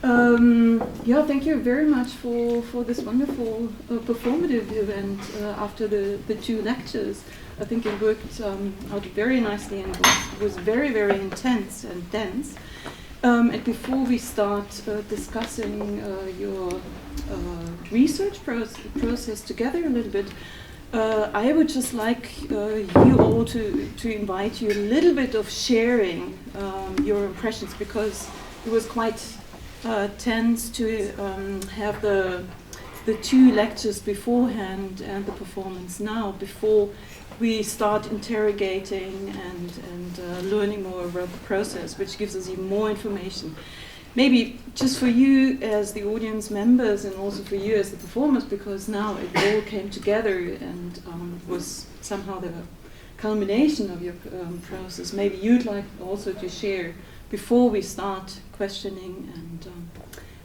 Yeah, thank you very much for this wonderful performative event after the two lectures. I think it worked out very nicely and was very, very intense and dense. And before we start discussing your research process together a little bit, I would just like you all to invite you a little bit of sharing your impressions, because it was quite tense to have the two lectures beforehand and the performance now, before we start interrogating and learning more about the process, which gives us even more information. Maybe just for you as the audience members and also for you as the performers, because now it all came together and was somehow the culmination of your process. Maybe you'd like also to share, before we start questioning, and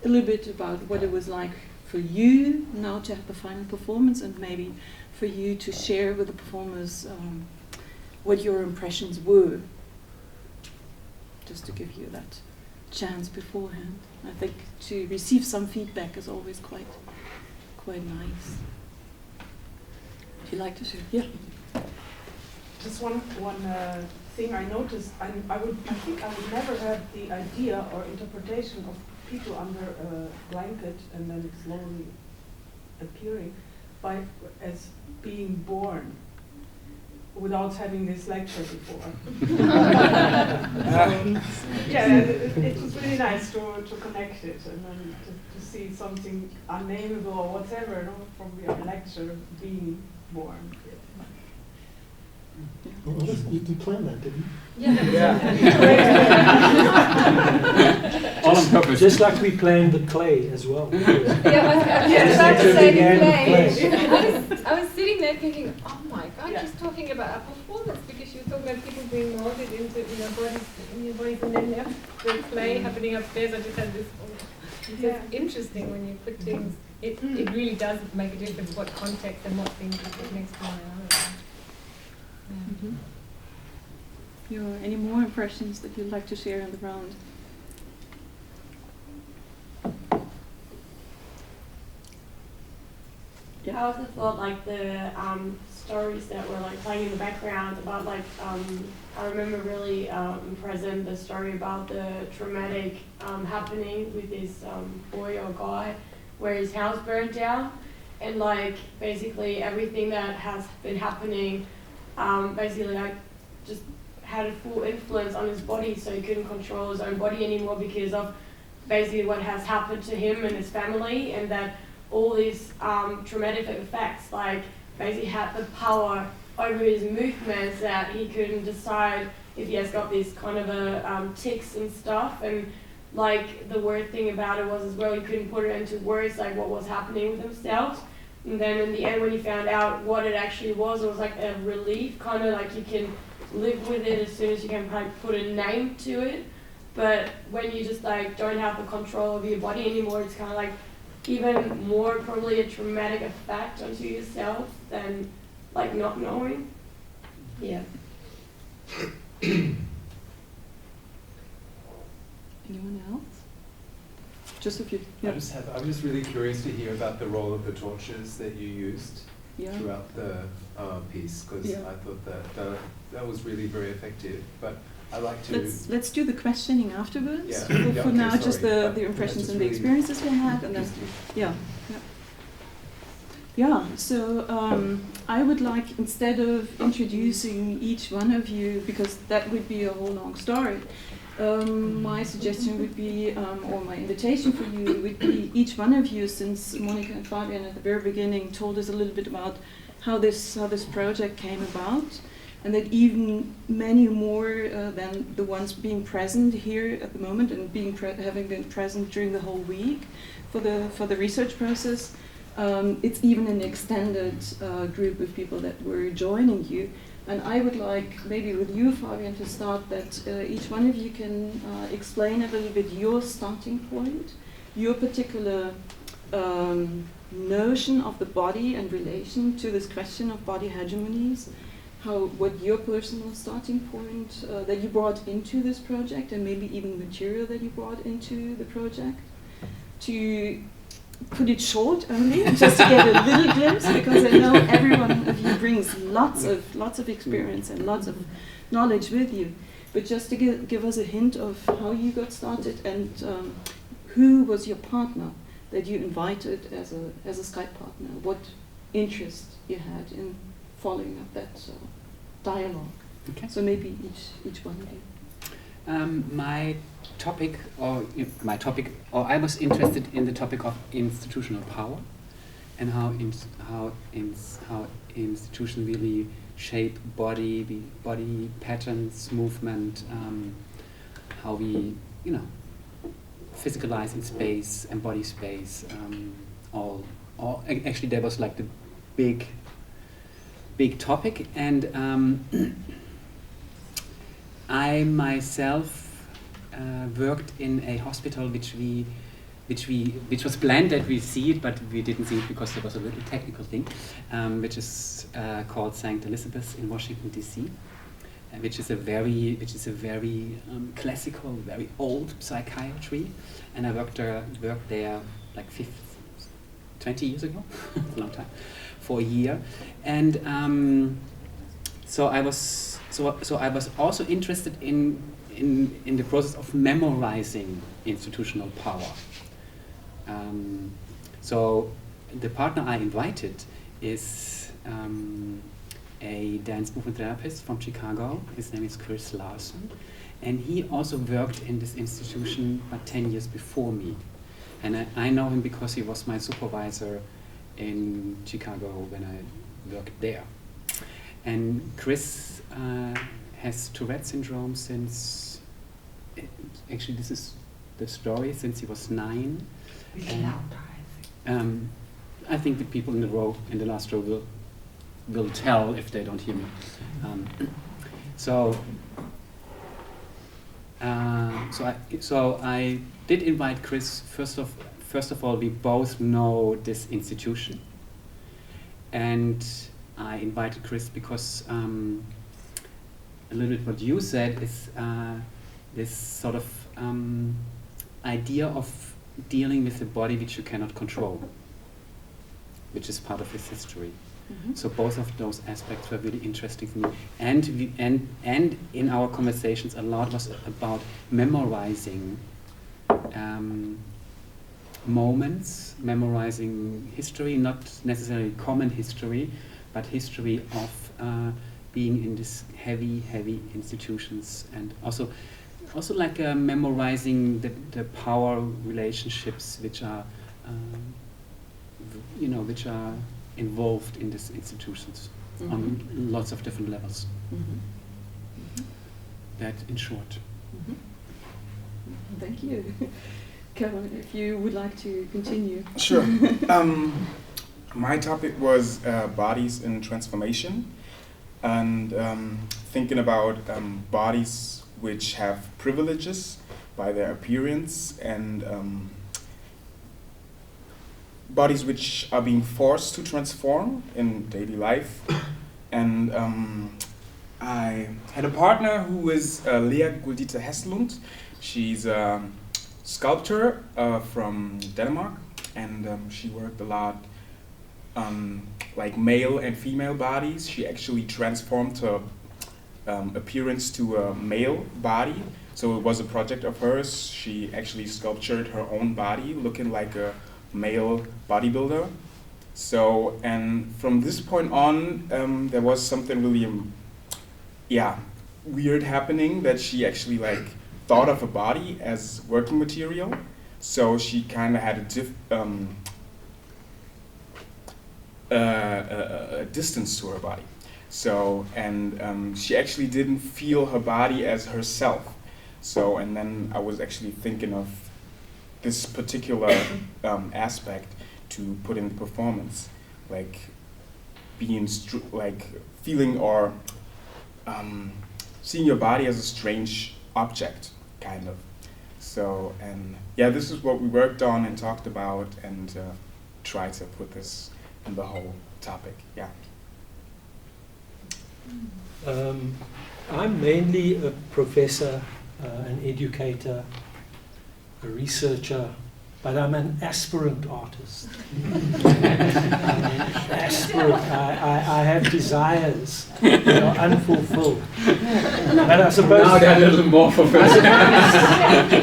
a little bit about what it was like for you now to have the final performance, and maybe for you to share with the performers what your impressions were, just to give you that chance beforehand. I think to receive some feedback is always quite nice. Would you like to share? Yeah. Just one thing I noticed. I think I would never have the idea or interpretation of people under a blanket and then slowly appearing as being born, without having this lecture before. It was really nice to connect it and then to see something unnameable or whatever, from your lecture being born. Well, you planned that, didn't you? Yeah. All on purpose. Just like we planned the play as well. Yeah, I was about to say the play. I was sitting there thinking, oh my God, she's talking about a performance, because she was talking about people being molded into your bodies, and then the play happening upstairs. I just had this. It's interesting when you put things. It really does make a difference what context and what things you put next to one another. Any more impressions that you'd like to share in the round? Yeah. I also thought like the stories that were like playing in the background about like I remember really present the story about the traumatic happening with this boy or guy where his house burned down, and like basically everything that has been happening basically like just had a full influence on his body, so he couldn't control his own body anymore because of basically what has happened to him and his family, and that all these traumatic effects like basically had the power over his movements, that he couldn't decide if he has got these kind of tics and stuff, and like the weird thing about it was as well, he couldn't put it into words like what was happening with himself. And then in the end, when he found out what it actually was, it was like a relief, kind of like you can live with it as soon as you can put a name to it. But when you just like don't have the control of your body anymore, it's kind of like even more probably a traumatic effect onto yourself than like not knowing. Yeah. Anyone else? Just a few. Yeah. I'm just really curious to hear about the role of the torches that you used throughout the piece, because I thought that was really very effective. But I'd like to... Let's do the questioning afterwards. For now, just the impressions and the experiences we had, and then so I would like, instead of introducing each one of you, because that would be a whole long story, my suggestion would be, or my invitation for you would be, each one of you, since Monica and Fabian at the very beginning told us a little bit about how this project came about, and that even many more than the ones being present here at the moment and having been present during the whole week for the research process, it's even an extended group of people that were joining you. And I would like, maybe with you, Fabian, to start, that each one of you can explain a little bit your starting point, your particular notion of the body and relation to this question of body hegemonies, what your personal starting point that you brought into this project, and maybe even material that you brought into the project. to put it short only, just to get a little glimpse, because I know every one of you brings lots of experience and lots of knowledge with you. But just to give us a hint of how you got started and who was your partner that you invited as a Skype partner, what interest you had in following up that dialogue. Okay. So maybe each one of you. I was interested in the topic of institutional power and how institutions really shape body patterns, movement, how we, physicalize in space, embody space, actually that was like the big topic, and I myself worked in a hospital which was planned that we see it, but we didn't see it because there was a little technical thing, which is called St. Elizabeth in Washington D.C., which is a very classical, very old psychiatry, and I worked there like 20 years ago, a long time, for a year, and so I was also interested in the process of memorizing institutional power. So the partner I invited is a dance movement therapist from Chicago. His name is Chris Larson, and he also worked in this institution about 10 years before me. And I know him because he was my supervisor in Chicago when I worked there. And Chris has Tourette syndrome since, actually this is the story, since he was 9. I think the people in the last row will tell if they don't hear me. So I did invite Chris. First of all, we both know this institution, and I invited Chris because a little bit what you said is this sort of idea of dealing with the body which you cannot control, which is part of his history. Mm-hmm. So both of those aspects were really interesting for me, and in our conversations a lot was about memorizing moments, memorizing history, not necessarily common history, but history of being in these heavy institutions, and also like memorizing the power relationships which are which are involved in these institutions. Mm-hmm. On lots of different levels. Mm-hmm. Mm-hmm. That in short. Mm-hmm. Thank you. Kevin, if you would like to continue. Sure. My topic was bodies in transformation, and thinking about bodies which have privileges by their appearance, and bodies which are being forced to transform in daily life. And I had a partner who is Lea Guldita Hesselund. She's a sculptor from Denmark, and she worked a lot on like male and female bodies. She actually transformed her appearance to a male body. So it was a project of hers. She actually sculptured her own body looking like a male bodybuilder. So, and from this point on, there was something really, weird happening, that she actually like thought of a body as working material. So she kind of had a distance to her body. So, and she actually didn't feel her body as herself. So, and then I was actually thinking of this particular aspect to put in the performance, like being like feeling or seeing your body as a strange object, kind of. So, and yeah, this is what we worked on and talked about, and tried to put this in the whole topic. Yeah. I'm mainly a professor, an educator, a researcher, but I'm an aspirant artist. Aspirant. I have desires that are unfulfilled. But I suppose now they're a little more fulfilled.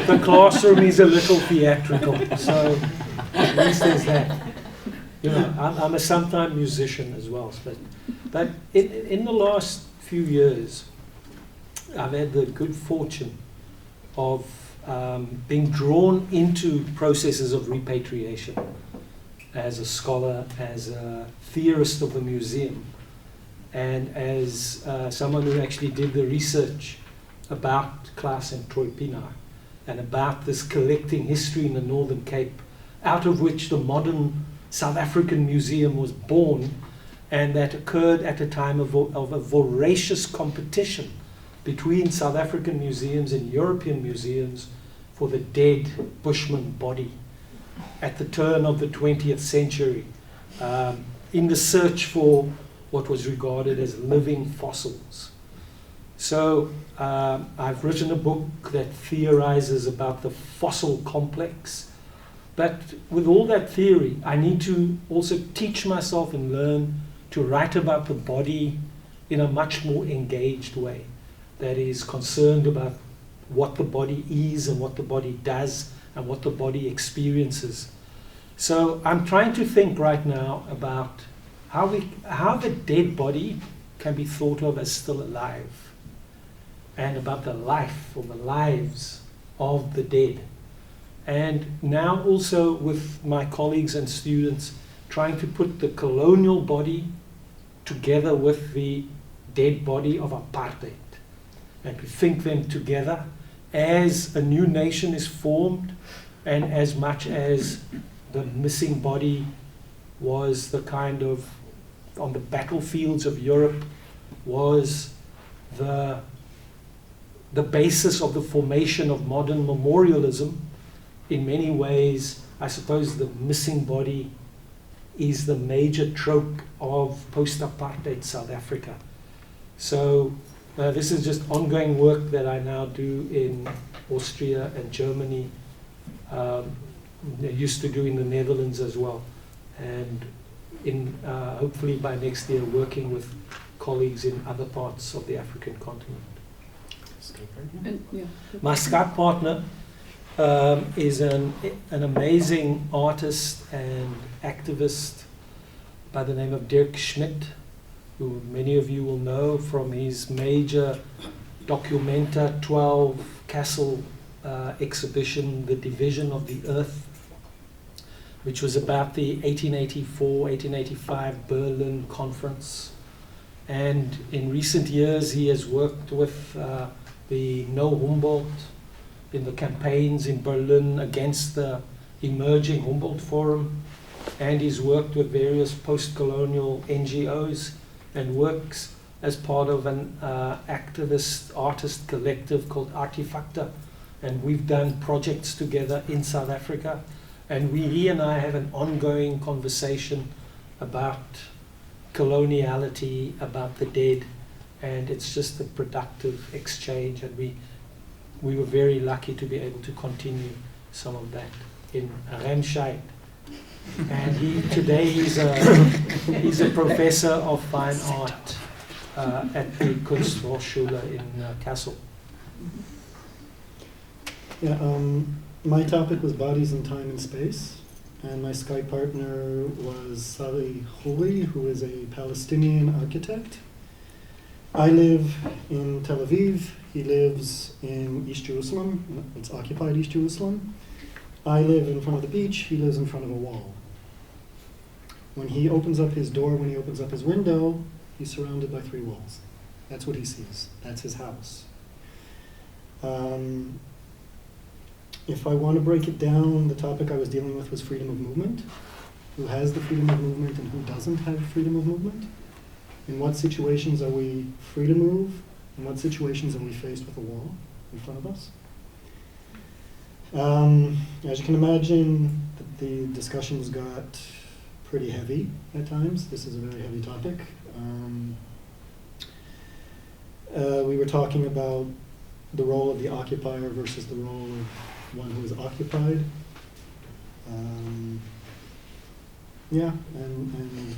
the classroom is a little theatrical, so at least there's that. You know, I'm a sometime musician as well, but in the last few years, I've had the good fortune of being drawn into processes of repatriation as a scholar, as a theorist of the museum, and as someone who actually did the research about Klaas and Troy Pienaar and about this collecting history in the Northern Cape, out of which the modern South African Museum was born, and that occurred at a time of a voracious competition between South African museums and European museums for the dead Bushman body at the turn of the 20th century, in the search for what was regarded as living fossils. So I've written a book that theorizes about the fossil complex, but with all that theory, I need to also teach myself and learn to write about the body in a much more engaged way, that is concerned about what the body is and what the body does and what the body experiences. So I'm trying to think right now about how the dead body can be thought of as still alive, and about the life or the lives of the dead. And now also with my colleagues and students trying to put the colonial body together with the dead body of apartheid, and to think them together as a new nation is formed, and as much as the missing body was the kind of, on the battlefields of Europe, was the basis of the formation of modern memorialism. In many ways, I suppose the missing body is the major trope of post-apartheid South Africa. So this is just ongoing work that I now do in Austria and Germany. I used to do in the Netherlands as well. And in hopefully by next year working with colleagues in other parts of the African continent. And, yeah. My Skype partner is an amazing artist and activist by the name of Dirk Schmidt, who many of you will know from his major Documenta 12 Castle exhibition, The Division of the Earth, which was about the 1884-1885 Berlin Conference. And in recent years, he has worked with the No Humboldt in the campaigns in Berlin against the emerging Humboldt Forum, and he's worked with various post-colonial NGOs and works as part of an activist artist collective called Artefacta, and we've done projects together in South Africa, and he and I have an ongoing conversation about coloniality, about the dead, and it's just a productive exchange, and we were very lucky to be able to continue some of that in Remscheid. And today he's a professor of fine art at the Kunsthochschule in Kassel. Yeah, my topic was bodies in time and space, and my Skype partner was Sally Houli, who is a Palestinian architect. I live in Tel Aviv. He lives in East Jerusalem. It's occupied East Jerusalem. I live in front of the beach. He lives in front of a wall. When he opens up his door, when he opens up his window, he's surrounded by 3 walls. That's what he sees. That's his house. If I want to break it down, the topic I was dealing with was freedom of movement. Who has the freedom of movement and who doesn't have freedom of movement? In what situations are we free to move? In what situations are we faced with a wall in front of us? As you can imagine, the discussions got pretty heavy at times. This is a very heavy topic. We were talking about the role of the occupier versus the role of one who is occupied. Yeah, and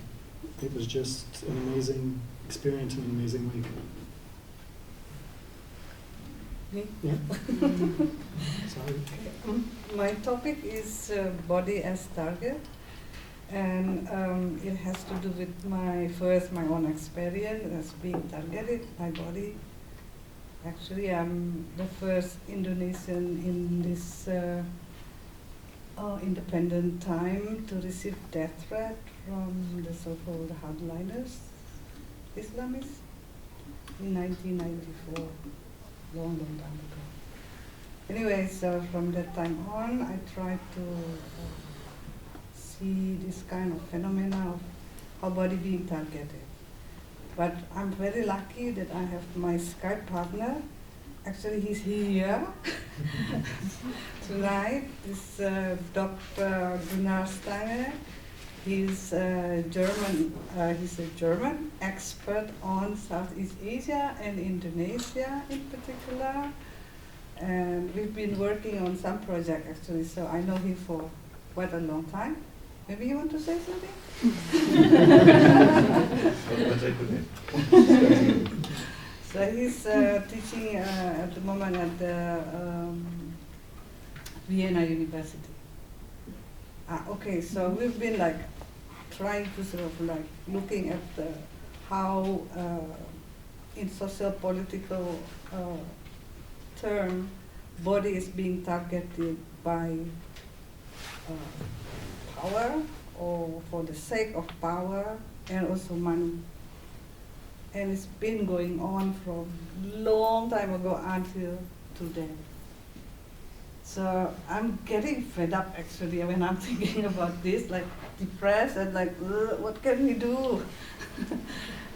it was just an amazing experience and an amazing week. Me? Yeah. Sorry. My topic is body as target, and it has to do with my own experience as being targeted, my body. Actually, I'm the first Indonesian in this independent time to receive death threat from the so-called hardliners, Islamists, in 1994, long time ago. Anyway, so from that time on, I tried to see this kind of phenomena of how body being targeted. But I'm very lucky that I have my Skype partner. Actually, he's here tonight. This Dr. Gunnar Steiner. He's German. He's a German expert on Southeast Asia and Indonesia in particular. And we've been working on some project actually. So I know him for quite a long time. Maybe you want to say something? So he's teaching at the moment at the Vienna University. Okay, so we've been like trying to sort of like looking at how in social political term body is being targeted by power or for the sake of power and also money. And it's been going on from long time ago until today. So I'm getting fed up actually when I'm thinking about this, like depressed and like, what can we do?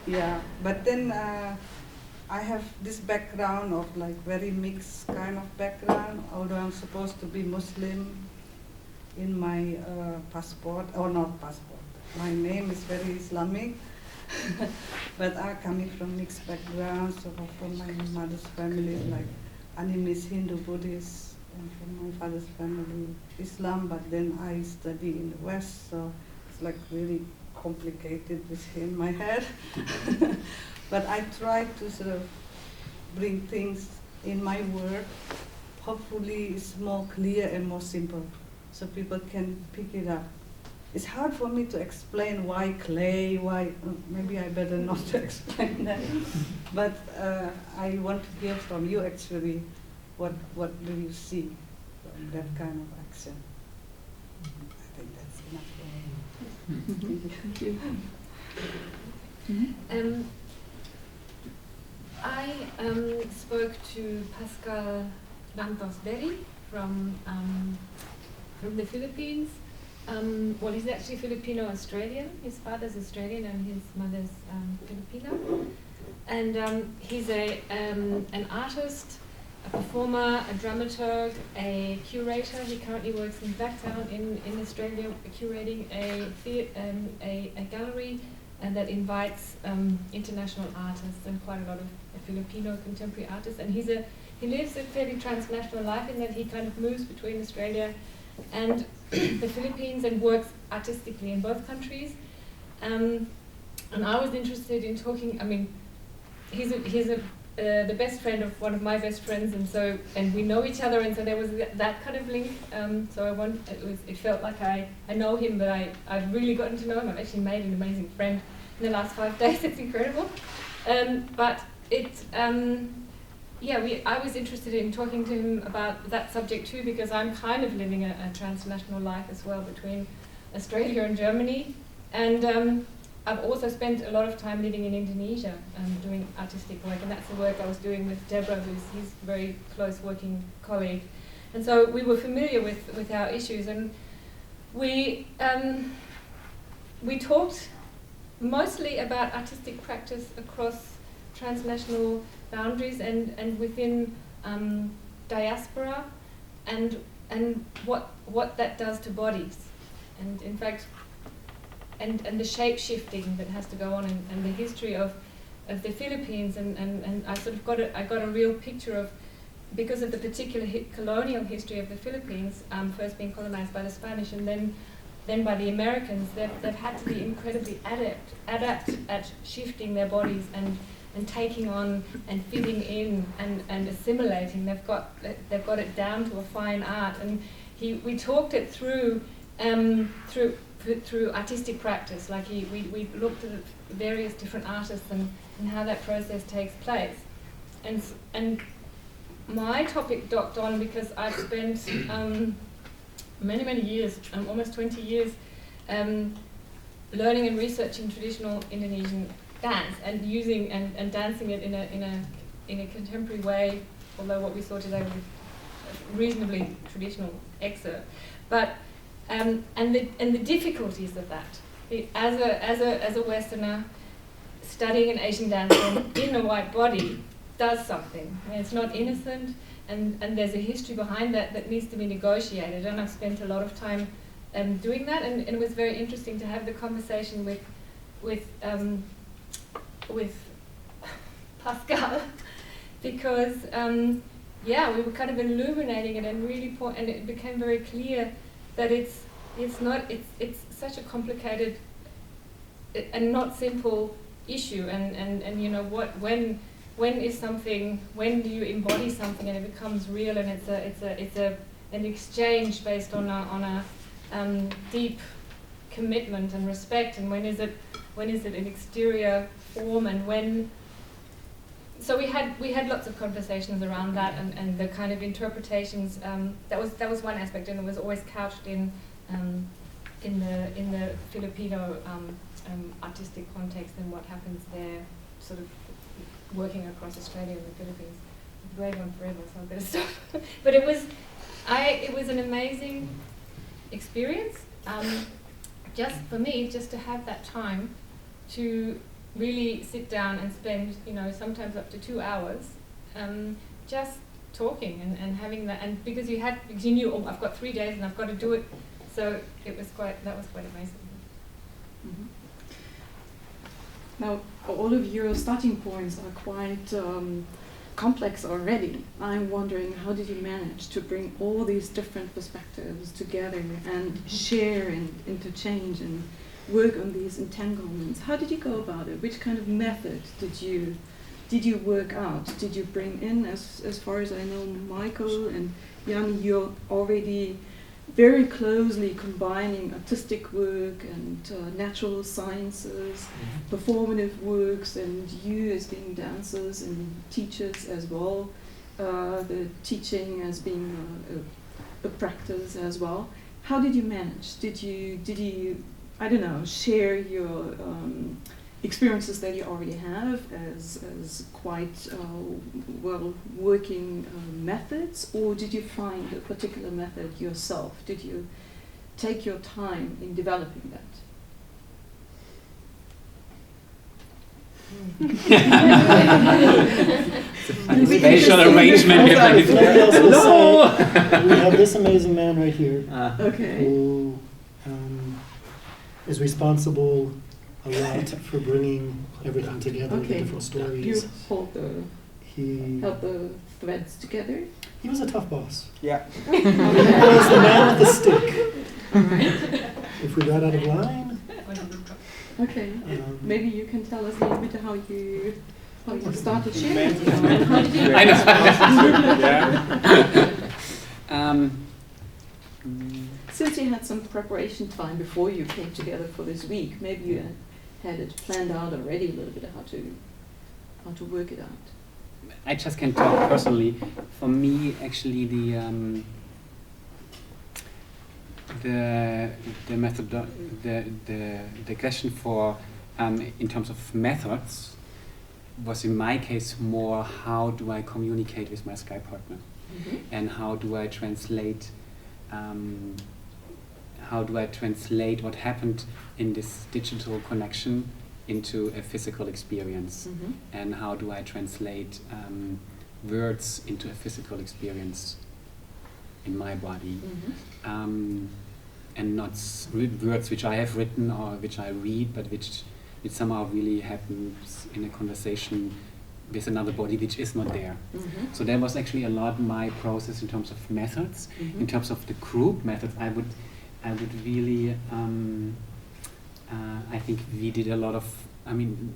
Yeah, but then I have this background of like very mixed kind of background, although I'm supposed to be Muslim in my passport, or not passport. My name is very Islamic, but I'm coming from mixed backgrounds, so from my mother's family, like Animist, Hindu, Buddhist, and from my father's family, Islam, but then I study in the West, so it's like really complicated within my head. But I try to sort of bring things in my work, hopefully it's more clear and more simple, so people can pick it up. It's hard for me to explain why clay, why, maybe I better not to explain that, but I want to hear from you actually, what do you see from that kind of action? I think that's enough for me. Thank you. I spoke to Pascal Lantos-Berry from the Philippines. Well, he's actually Filipino-Australian. His father's Australian and his mother's Filipino. And he's an artist, a performer, a dramaturg, a curator. He currently works in Blacktown in Australia, curating a gallery and that invites international artists and quite a lot of Filipino contemporary artists. And he lives a fairly transnational life in that he kind of moves between Australia and the Philippines and works artistically in both countries. And I was interested in talking, I mean, he's the best friend of one of my best friends, and we know each other, and so there was that kind of link. So it felt like I know him, but I've really gotten to know him. I've actually made an amazing friend in the last 5 days. It's incredible. But I was interested in talking to him about that subject too, because I'm kind of living a transnational life as well between Australia and Germany. And I've also spent a lot of time living in Indonesia doing artistic work, and that's the work I was doing with Deborah, who's his very close working colleague. And so we were familiar with our issues, and we talked mostly about artistic practice across transnational boundaries and within diaspora, and what that does to bodies, and in fact, and the shape shifting that has to go on, and the history of the Philippines, and I sort of got a real picture of because of the particular colonial history of the Philippines, first being colonized by the Spanish and then by the Americans, they've had to be incredibly adept at shifting their bodies and taking on and fitting in and assimilating. They've got it down to a fine art. And we talked it through artistic practice. Like we looked at various different artists and how that process takes place. And my topic docked on because I've spent many years, almost 20 years, learning and researching traditional Indonesian dance and using and dancing it in a contemporary way. Although what we saw today was a reasonably traditional excerpt, but and the difficulties of that. As a Westerner, studying an Asian dance form in a white body does something. I mean, it's not innocent, and there's a history behind that needs to be negotiated. And I've spent a lot of time doing that, and it was very interesting to have the conversation with Pascal, because we were kind of illuminating it and really and it became very clear that it's such a complicated and not simple issue, and you know when is something, when do you embody something and it becomes real, and it's an exchange based on a deep commitment and respect, and when is it an exterior form, and when. So we had lots of conversations around that, and the kind of interpretations. That was one aspect, and it was always couched in the Filipino artistic context and what happens there, sort of working across Australia and the Philippines. Great on forever, so I'm going to stop. But it was an amazing experience. Just for me, just to have that time to really sit down and spend, sometimes up to 2 hours, just talking and having that. And because you knew, oh, I've got 3 days and I've got to do it. So that was quite amazing. Mm-hmm. Now, all of your starting points are quite complex already. I'm wondering, how did you manage to bring all these different perspectives together and share and interchange and work on these entanglements? How did you go about it? Which kind of method did you work out? Did you bring in, as far as I know, Michael and Jan, you're already very closely combining artistic work and natural sciences, performative works, and you as being dancers and teachers as well, the teaching as being a practice as well. How did you manage? Did you I don't know, share your experiences that you already have as quite well working methods, or did you find a particular method yourself? Did you take your time in developing that? Spatial arrangement. We have this amazing man right here, Okay. who is responsible a lot for bringing everything together, the different stories. You held the threads together? He was a tough boss. Yeah. He was the man with the stick. All right. If we got out of line, Okay. Maybe you can tell us a little bit how you started sharing. I know. Yeah. Since you had some preparation time before you came together for this week, maybe you had it planned out already a little bit how to work it out. I just can talk personally. For me, actually, the method, the question for in terms of methods was in my case more, how do I communicate with my Skype partner, and how do I translate what happened in this digital connection into a physical experience, and how do I translate words into a physical experience in my body, and not words which I have written or which I read, but which it somehow really happens in a conversation with another body which is not there. Mm-hmm. So that was actually a lot my process in terms of methods. Mm-hmm. In terms of the group methods, I would really, I think we did a lot of, I mean,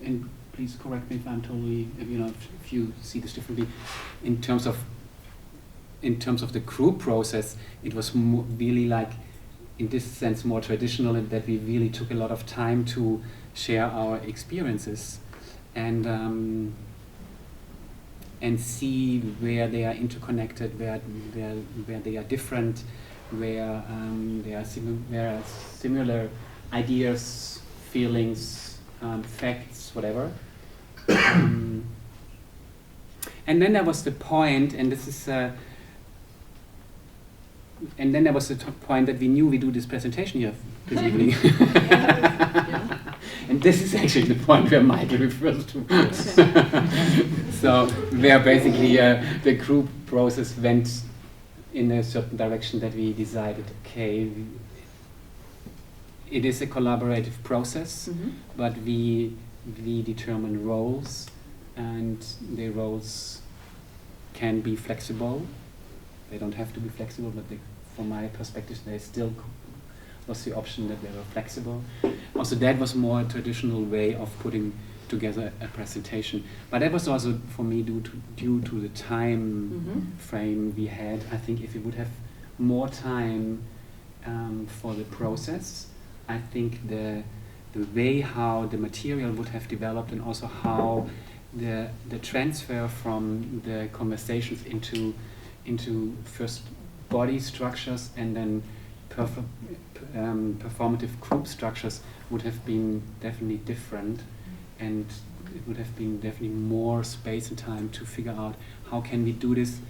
and please correct me if I'm totally, if you see this differently. In terms of the group process, it was really like, in this sense, more traditional in that we really took a lot of time to share our experiences and see where they are interconnected, where they are different, where there are similar ideas, feelings, facts, whatever. And then there was the point, and this is. And then there was the point that we knew we do this presentation here this evening. And this is actually the point where Michael refers to. So where basically the group process went in a certain direction that we decided, okay, it is a collaborative process, Mm-hmm. but we determine roles, and the roles can be flexible. They don't have to be flexible, but from my perspective, they still was the option that they were flexible. Also, that was more a traditional way of putting together a presentation. But that was also, for me, due to the time Mm-hmm. frame we had. I think if we would have more time for the process, I think the way how the material would have developed, and also how the transfer from the conversations into first body structures and then performative group structures would have been definitely different, and it would have been definitely more space and time to figure out how can we do this,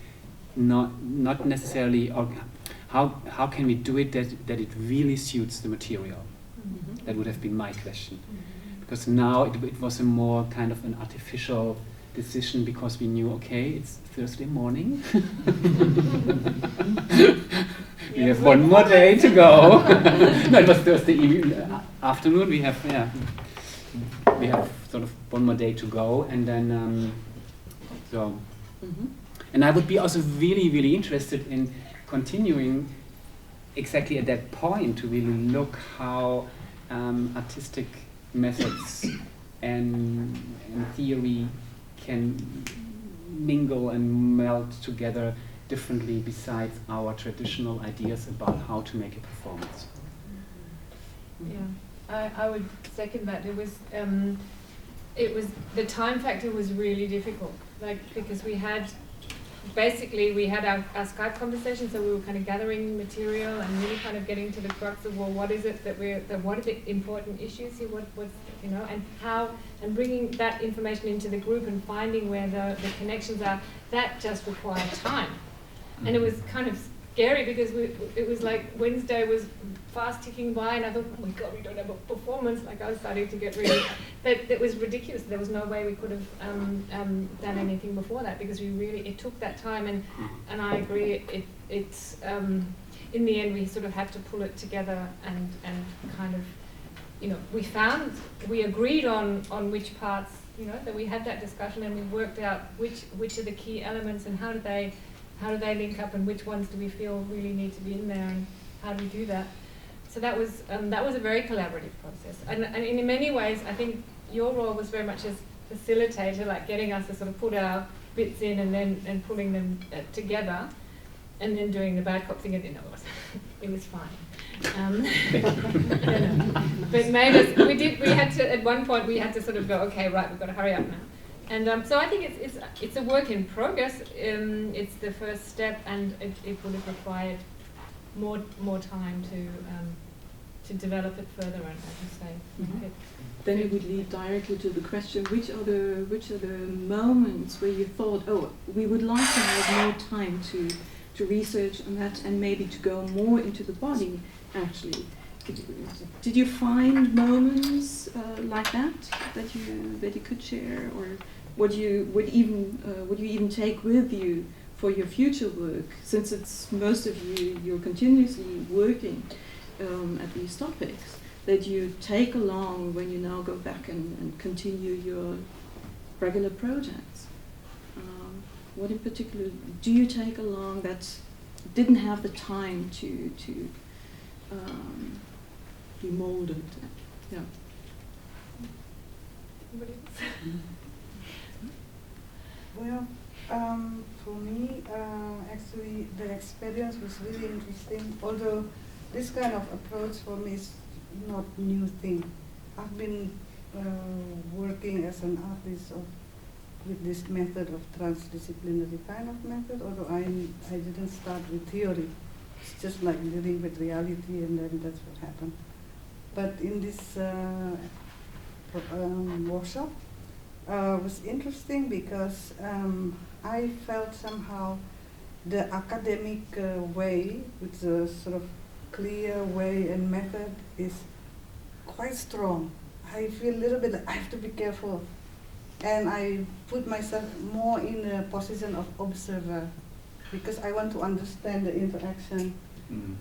not necessarily, or how can we do it that it really suits the material. Mm-hmm. That would have been my question, because now it was a more kind of an artificial decision, because we knew, okay, it's Thursday morning. We have one more day to go. No, it was Thursday afternoon. We have sort of one more day to go, and then Mm-hmm. and I would be also really, really interested in continuing exactly at that point to really look how artistic methods and theory can mingle and meld together differently besides our traditional ideas about how to make a performance. Yeah, I would second that. It was the time factor was really difficult, like, because we had our Skype conversation, so we were kind of gathering material and really kind of getting to the crux of, well, what is it that what are the important issues here, what's and how, and bringing that information into the group and finding where the connections are. That just required time, and it was kind of scary, because it was like Wednesday was fast ticking by, and I thought, oh my God, we don't have a performance. Like, I was starting to get really, that was ridiculous. There was no way we could have done anything before that, because it took that time, and I agree, it's in the end we sort of had to pull it together and kind of, we agreed on which parts, that we had that discussion, and we worked out which are the key elements, and how do they link up, and which ones do we feel really need to be in there, and how do we do that? So that was a very collaborative process, and in many ways I think your role was very much as facilitator, like getting us to sort of put our bits in and pulling them together, and then doing the bad cop thing at the end. It was fine. But we had to, at one point we had to sort of go, okay, right, we've got to hurry up now. And so I think it's a work in progress. It's the first step, and it would have required more time to develop it further, and as you say. Mm-hmm. Then it would lead directly to the question: which are the moments where you thought, oh, we would like to have more time to research on that, and maybe to go more into the body? Actually, did you find moments like that you could share, or would you even take with you for your future work, since it's most of you're continuously working at these topics, that you take along when you now go back and continue regular projects? What in particular do you take along that didn't have the time to be molded? Yeah. Well, for me, actually, the experience was really interesting. Although this kind of approach for me is not new thing. I've been working as an artist with this method of transdisciplinary kind of method. Although I didn't start with theory. It's just like living with reality, and then that's what happened. But in this workshop, was interesting because I felt somehow the academic way, with the sort of clear way and method, is quite strong. I feel a little bit, I have to be careful. And I put myself more in a position of observer, because I want to understand the interaction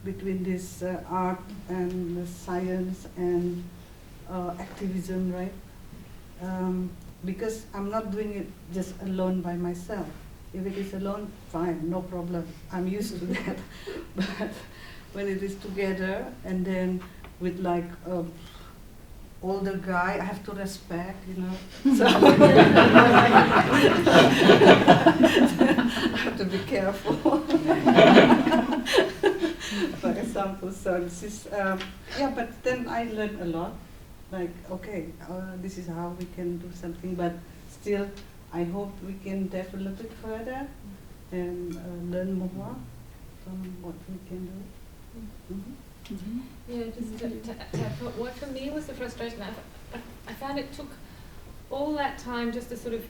between this art and the science and activism, right? Because I'm not doing it just alone by myself. If it is alone, fine, no problem. I'm used to that. But when it is together, and then with like older guy, I have to respect, you know. So I have to be careful. For example, so this is yeah. But then I learned a lot. Like, okay, this is how we can do something, but still, I hope we can develop it further and learn more from what we can do. Yeah, just what for me was the frustration. I found it took all that time just to sort of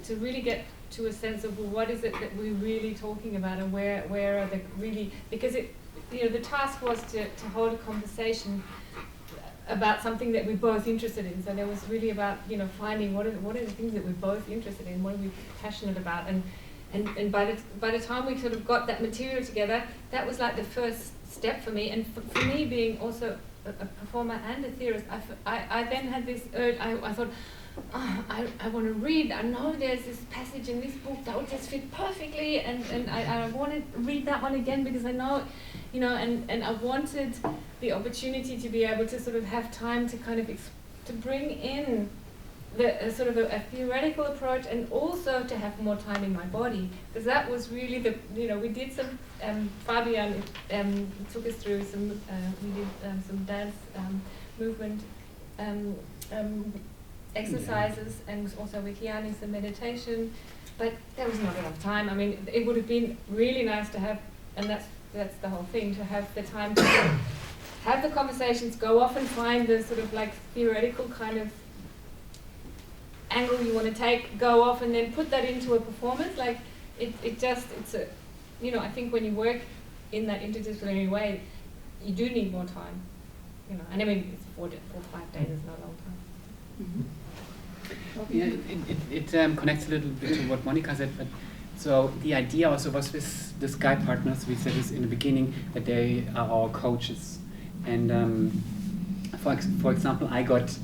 to really get to a sense of, well, what is it that we're really talking about, and where are the really, because it, you know, the task was to hold a conversation about something that we're both interested in. So there was really about, you know, finding what are the things that we're both interested in, what are we passionate about, and by the time we sort of got that material together, that was like the first step for me. And for me, being also a performer and a theorist, I then had this urge. I thought, oh, I want to read. I know there's this passage in this book that would just fit perfectly, and I want to read that one again because I know, you know, and I wanted the opportunity to be able to sort of have time to kind of to bring in the sort of a theoretical approach, and also to have more time in my body, because that was really the, you know, we did some Fabian took us through some we did some dance movement exercises, and also with Yanni some meditation, but there was not enough time. I mean, it would have been really nice to have, and that's the whole thing, to have the time to have the conversations, go off and find the sort of like theoretical kind of angle you want to take, go off and then put that into a performance. Like it's a, you know, I think when you work in that interdisciplinary way, you do need more time, you know. And I mean, it's 4 to 5 days is not a long time. Yeah, it connects a little bit to what Monica said, but so the idea also was with the Sky partners, we said this in the beginning, that they are our coaches. And for example, I got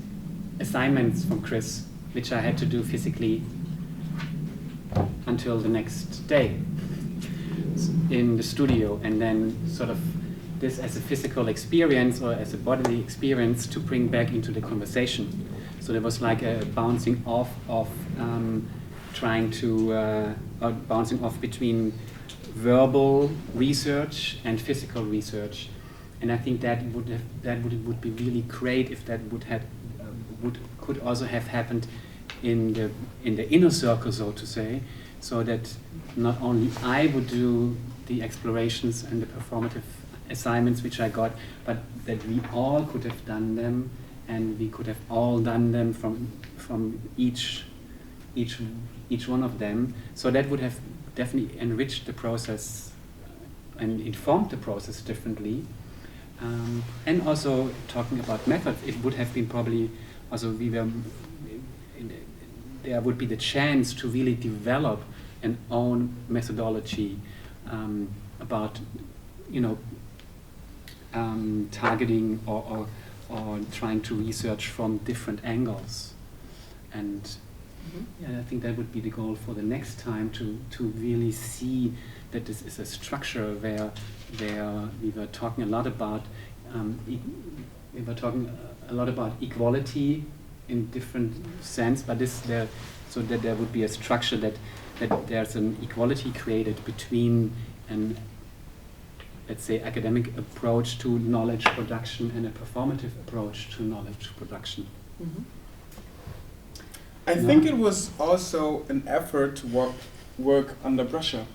assignments from Chris, which I had to do physically until the next day in the studio, and then sort of this as a physical experience or as a bodily experience to bring back into the conversation. So there was like a bouncing off of bouncing off between verbal research and physical research, and I think that would be really great if that could also have happened in the inner circle, so to say, so that not only I would do the explorations and the performative assignments which I got, but that we all could have done them, and we could have all done them from each one of them. So that would have definitely enriched the process and informed the process differently. And also talking about methods, it would have been probably also there would be the chance to really develop an own methodology about, you know, targeting or trying to research from different angles. And Yeah, I think that would be the goal for the next time, to really see that this is a structure where we were talking a lot about equality in different sense, but so that there would be a structure that there's an equality created between an, let's say, academic approach to knowledge production and a performative approach to knowledge production. I think it was also an effort to work under pressure,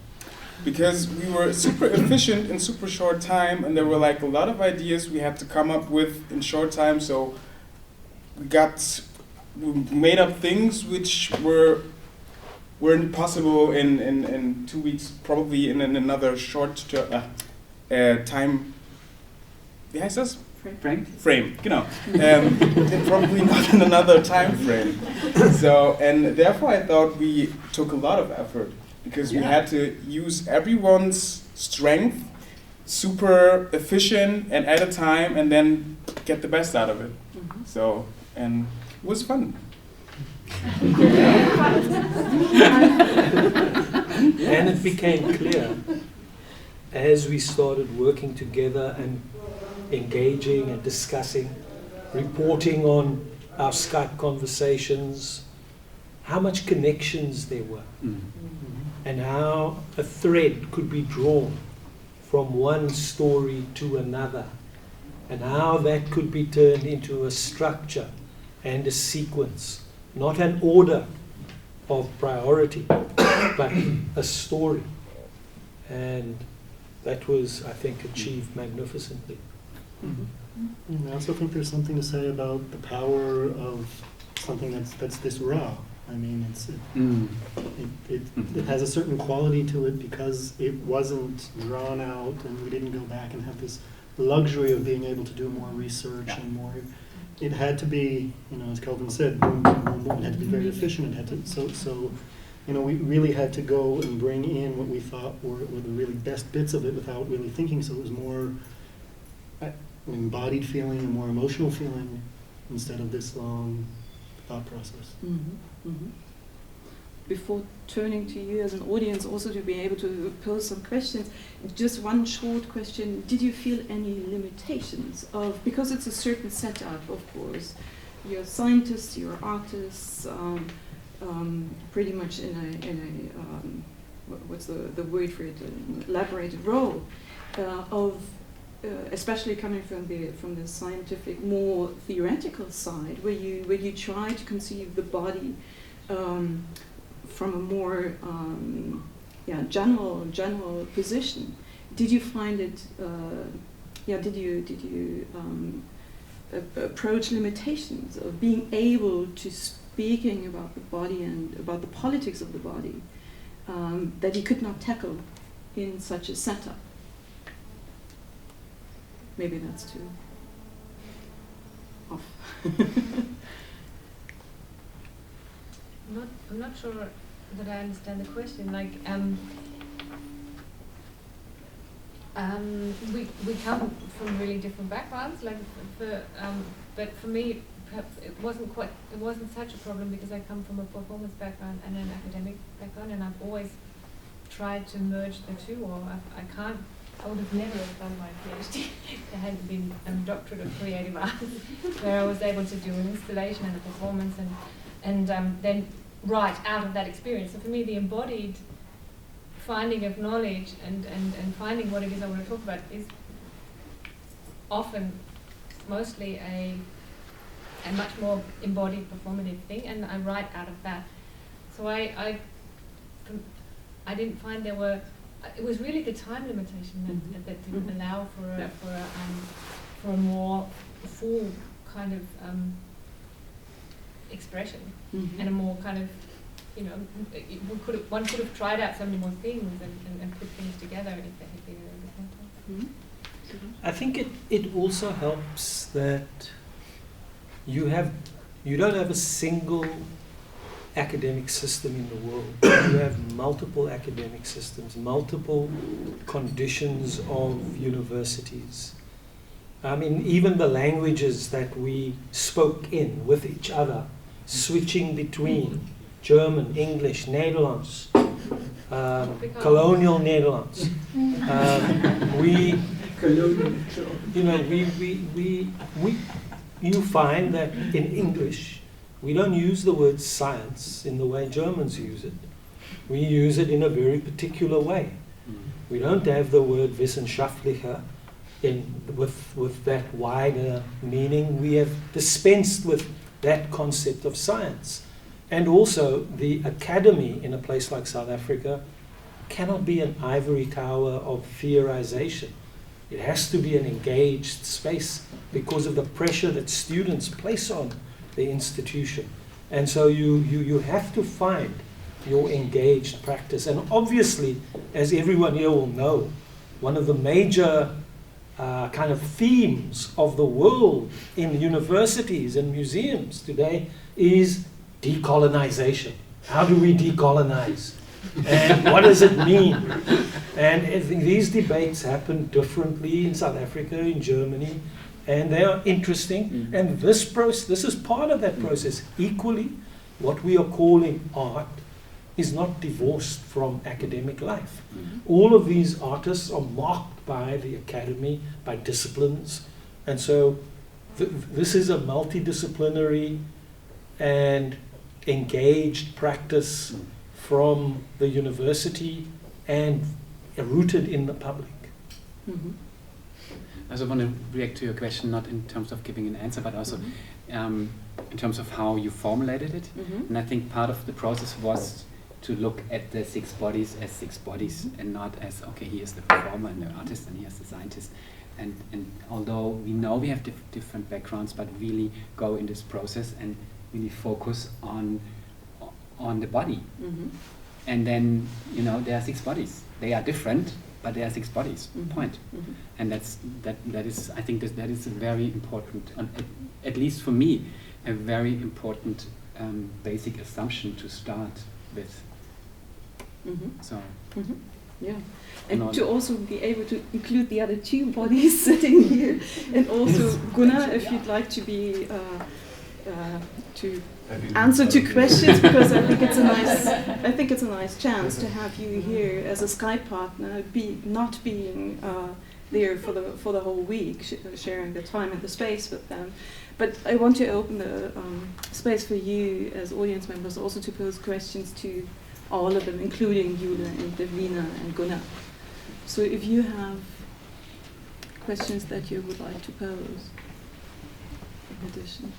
because we were super efficient in super short time, and there were like a lot of ideas we had to come up with in short time. So we made up things which weren't possible in 2 weeks, probably in another short time. Wie heißt das? Frame, genau. Probably not in another time frame. So, and therefore I thought we took a lot of effort, because we had to use everyone's strength, super efficient and at a time, and then get the best out of it. So, and it was fun. And it became clear as we started working together and engaging and discussing, reporting on our Skype conversations, how much connections there were, and how a thread could be drawn from one story to another, and how that could be turned into a structure and a sequence, not an order of priority, but a story. And that was, I think, achieved magnificently. I also think there's something to say about the power of something that's this raw. I mean, it has a certain quality to it because it wasn't drawn out, and we didn't go back and have this luxury of being able to do more research and more. It had to be, as Kelvin said, boom, boom, boom, boom. It had to be very efficient. It had to so. We really had to go and bring in what we thought were the really best bits of it without really thinking. So it was more embodied feeling and more emotional feeling instead of this long thought process. Before turning to you as an audience, also to be able to pose some questions, just one short question: did you feel any limitations because it's a certain setup, of course? You're scientists, you're artists. Pretty much in a what's the word for it? An elaborated role of especially coming from the scientific, more theoretical side, where you try to conceive the body from a more general position. Did you find it? Did you approach limitations of being able to speaking about the body and about the politics of the body that you could not tackle in such a setup? Maybe that's too off. I'm not sure that I understand the question. Like, we come from really different backgrounds. Like, but for me, perhaps it wasn't such a problem because I come from a performance background and an academic background, and I've always tried to merge the two. Or I would have never have done my PhD if there hadn't been a doctorate of creative arts, where I was able to do an installation and a performance, and then write out of that experience. So for me, the embodied finding of knowledge and finding what it is I want to talk about is often mostly a much more embodied performative thing, and I write out of that. So I didn't find there were. It was really the time limitation that didn't allow for a more full kind of expression and a more kind of, one could have tried out so many more things and put things together if they had been a little bit more time. I think it also helps that you don't have a single academic system in the world. You have multiple academic systems, multiple conditions of universities. I mean, even the languages that we spoke in with each other, switching between, German, English, Nederlands, colonial Nederlands. You find that in English, we don't use the word science in the way Germans use it. We use it in a very particular way. We don't have the word wissenschaftlicher with that wider meaning. We have dispensed with that concept of science. And also, the academy in a place like South Africa cannot be an ivory tower of theorization. It has to be an engaged space because of the pressure that students place on the institution. And so you have to find your engaged practice. And obviously, as everyone here will know, one of the major kind of themes of the world in universities and museums today is decolonization. How do we decolonize? And what does it mean? And these debates happen differently in South Africa, in Germany, and they are interesting. And this is part of that process. Equally, what we are calling art is not divorced from academic life. All of these artists are marked by the academy, by disciplines. And so this is a multidisciplinary and engaged practice from the university and rooted in the public. I also want to react to your question, not in terms of giving an answer, but also in terms of how you formulated it. And I think part of the process was to look at the 6 bodies as 6 bodies and not as, okay, here's the performer and the artist and here's the scientist. And although we know we have different backgrounds, but really go in this process and really focus on the body. And then, there are 6 bodies. They are different, but there are 6 bodies, point. And that is, I think that is a very important, at least for me, a very important basic assumption to start with. So. Yeah, and to also be able to include the other 2 bodies sitting here, and also Gunnar, if you'd like to be to answer to questions, because I think it's a nice chance to have you here as a Skype partner, not being there for the whole week, sharing the time and the space with them. But I want to open the space for you as audience members also to pose questions to all of them, including Jule and Devina and Gunnar. So if you have questions that you would like to pose in addition.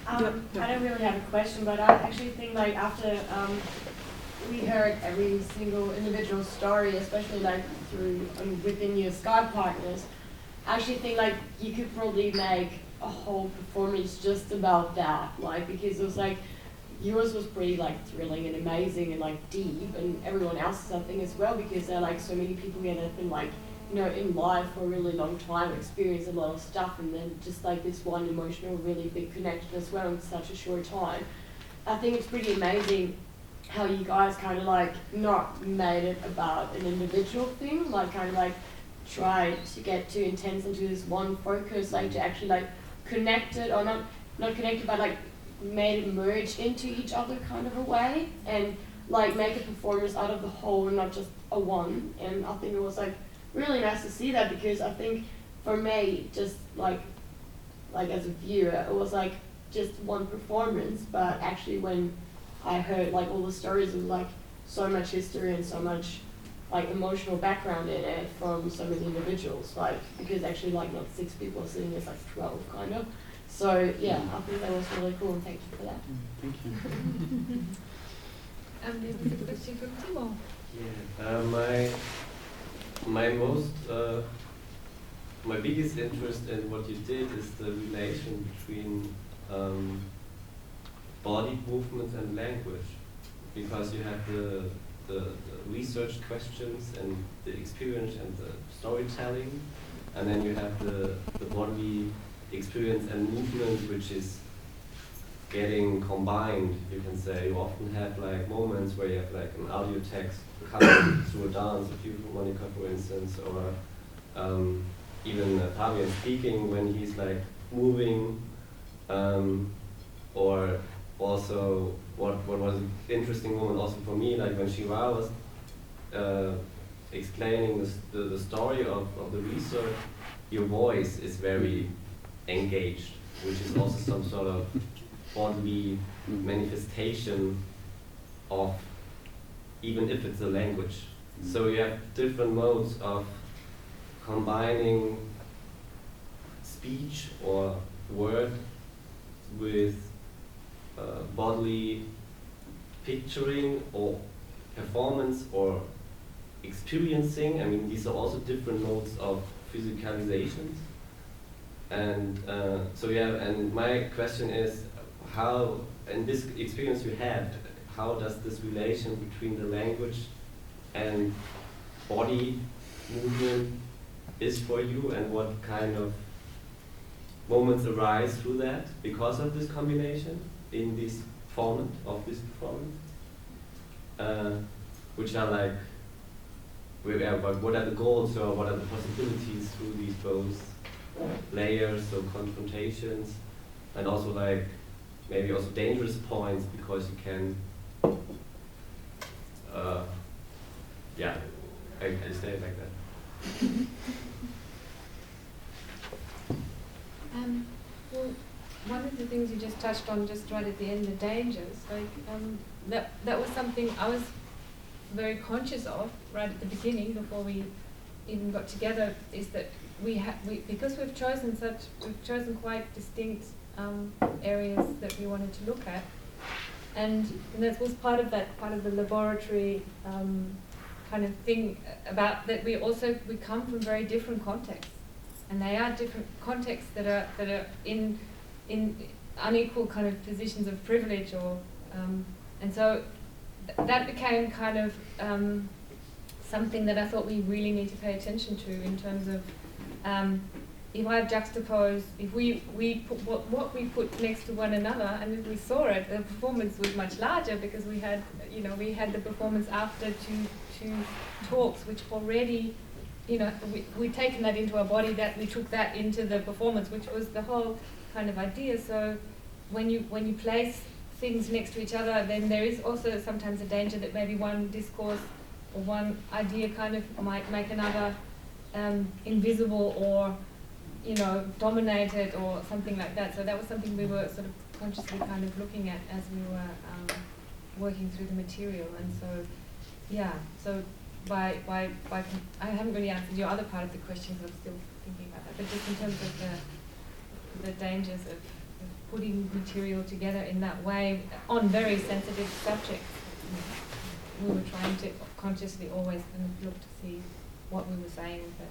I don't really have a question, but I actually think like after we heard every single individual story, especially like through within your Skype partners, I actually think like you could probably make a whole performance just about that, like, because it was like yours was pretty like thrilling and amazing and like deep, and everyone else's I think as well, because there are like so many people here that have been like, in life for a really long time, experienced a lot of stuff, and then just like this one emotional, really big connection as well in such a short time. I think it's pretty amazing how you guys kind of like not made it about an individual thing, like kind of like tried to get too intense into this one focus, like to actually like connect it, or not connected, but like made it merge into each other kind of a way, and like make a performance out of the whole and not just a one. And I think it was like really nice to see that, because I think for me, just like as a viewer, it was like just one performance, but actually when I heard like all the stories, it was like so much history and so much like emotional background in it from so many individuals, like, because actually like not 6 people sitting, there's like 12 kind of. So yeah, I think that was really cool, and thank you for that. Thank you. Maybe a question from Timo. Yeah, my biggest interest in what you did is the relation between body movement and language, because you have the research questions and the experience and the storytelling, and then you have the bodily experience and movement, which is getting combined, you can say. You often have like moments where you have like an audio text coming through a dance, a Philharmonica for instance, or even Fabian speaking when he's like moving, or also what was an interesting moment also for me, like when Shiva was explaining the story of the research, your voice is very engaged, which is also some sort of bodily manifestation of, even if it's a language. So you have different modes of combining speech or word with bodily picturing or performance or experiencing. I mean, these are also different modes of physicalizations. And so yeah, and my question is, how, in this experience you had, how does this relation between the language and body movement is for you, and what kind of moments arise through that because of this combination in this format of this performance? Which are like, what are the goals or what are the possibilities through these both layers or confrontations, and also like maybe also dangerous points because you can, yeah, I say it like that. Well, one of the things you just touched on just right at the end, the dangers, like that was something I was very conscious of right at the beginning before we even got together, is that because we've chosen quite distinct areas that we wanted to look at, and that was part of the laboratory kind of thing about that we come from very different contexts, and they are different contexts that are in unequal kind of positions of privilege, or and so that became kind of something that I thought we really need to pay attention to in terms of if I juxtapose, if we put what we put next to one another, and if we saw it, the performance was much larger because we had the performance after two talks, which already, we'd taken that into our body, that we took that into the performance, which was the whole kind of idea. So when you place things next to each other, then there is also sometimes a danger that maybe one discourse or one idea kind of might make another invisible or dominated or something like that. So that was something we were sort of consciously kind of looking at as we were working through the material. And so, yeah, so by I haven't really answered your other part of the question, because I'm still thinking about that, but just in terms of the dangers of putting material together in that way on very sensitive subjects, we were trying to consciously always kind of look to see what we were saying with that,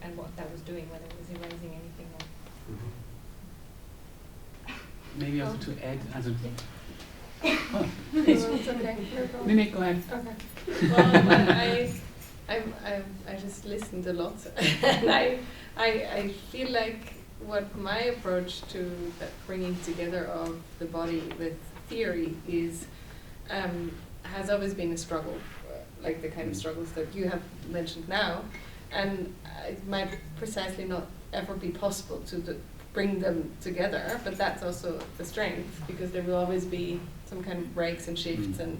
and what that was doing, whether it was erasing anything or. Maybe also to add, It's okay. Mimi, go ahead. Okay. Well, I just listened a lot, and I feel like what my approach to that bringing together of the body with theory is has always been a struggle, like the kind of struggles that you have mentioned now, and it might precisely not ever be possible to bring them together, but that's also the strength, because there will always be some kind of breaks and shifts and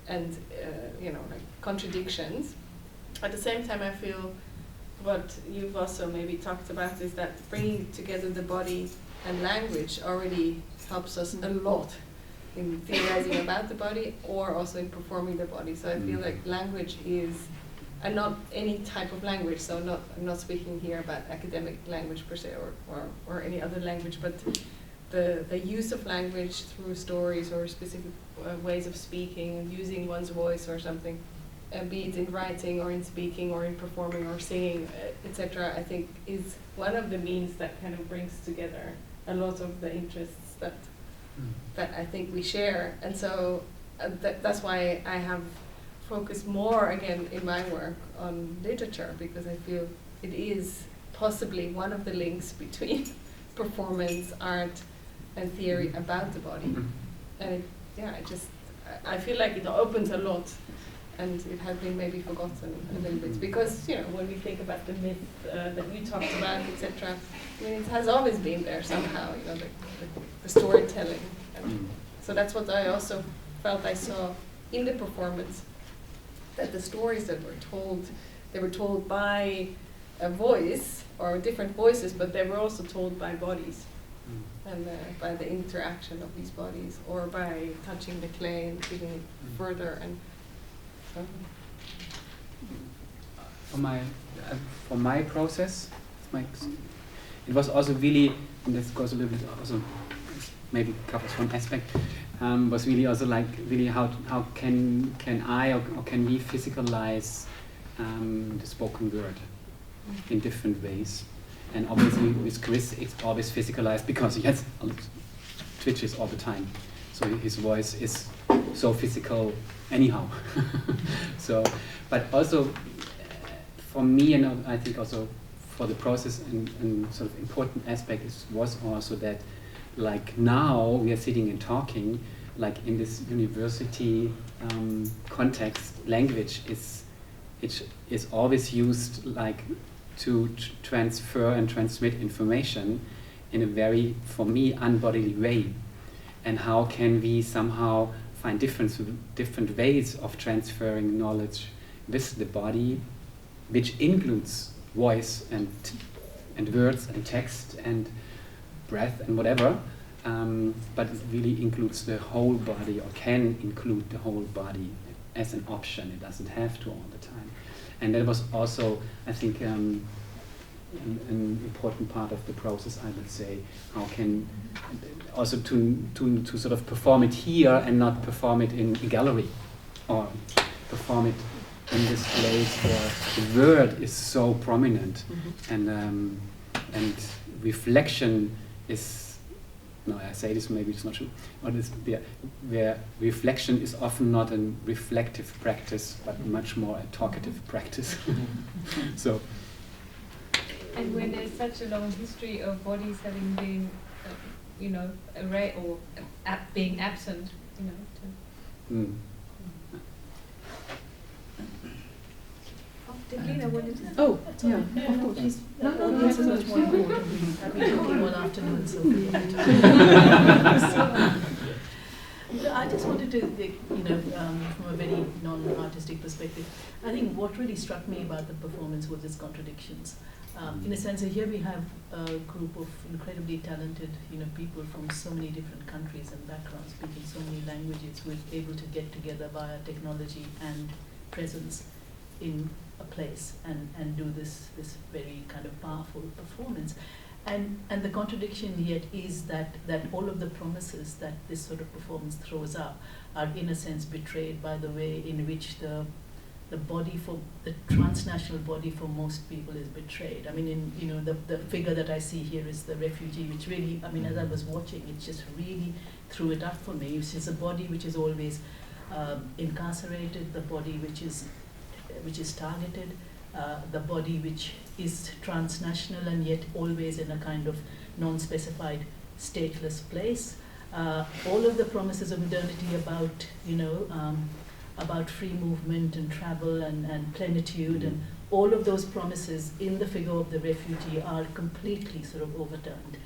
like contradictions. At the same time, I feel what you've also maybe talked about is that bringing together the body and language already helps us a lot in theorizing about the body, or also in performing the body. So I feel like language is, and not any type of language, so I'm not speaking here about academic language per se, or any other language, but the use of language through stories or specific ways of speaking and using one's voice or something, be it in writing or in speaking or in performing or singing, etc., I think is one of the means that kind of brings together a lot of the interests that I think we share. And so that's why I have focused more, again, in my work on literature, because I feel it is possibly one of the links between performance, art, and theory about the body. And I feel like it opens a lot, and it has been maybe forgotten a little bit, because when we think about the myth that you talked about, etc., I mean, it has always been there somehow. The storytelling So that's what I also felt I saw in the performance, that the stories that were told, they were told by a voice or different voices, but they were also told by bodies and by the interaction of these bodies, or by touching the clay and feeling it further. And so. For my process, it was also really, and this goes a little bit also, maybe covers one aspect, was really also like really how can I or can we physicalize the spoken word in different ways. And obviously with Chris it's always physicalized because he has twitches all the time, so his voice is so physical anyhow. So, but also for me, and I think also for the process, and sort of important aspect was also that, like, now we are sitting and talking, like in this university context, language is always used like to transfer and transmit information in a very, for me, unbodily way. And how can we somehow find different ways of transferring knowledge with the body, which includes voice and words and text and breath and whatever, but it really includes the whole body, or can include the whole body as an option. It doesn't have to all the time. And that was also, I think, an important part of the process, I would say. How can also to sort of perform it here and not perform it in a gallery, or perform it in this place where the word is so prominent, and reflection is, no, I say this, maybe it's not true, but it's where reflection is often not a reflective practice, but much more a talkative practice. So. And when there's such a long history of bodies having been, array or being absent, Did Lena wanted to? Oh, yeah, of course. No, this is much more important. I've been talking all afternoon, so. I just wanted to, from a very non-artistic perspective, I think what really struck me about the performance was its contradictions. In a sense, here we have a group of incredibly talented, people from so many different countries and backgrounds, speaking so many languages, who are able to get together via technology and presence in a place and do this very kind of powerful performance. And the contradiction yet is that all of the promises that this sort of performance throws up are in a sense betrayed by the way in which the body, for the transnational body for most people, is betrayed. I mean, the figure that I see here is the refugee, which really, I mean, as I was watching, it just really threw it up for me. It's a body which is always incarcerated, the body which is targeted, the body which is transnational and yet always in a kind of non-specified stateless place. All of the promises of modernity about free movement and travel and plenitude, and all of those promises in the figure of the refugee are completely sort of overturned.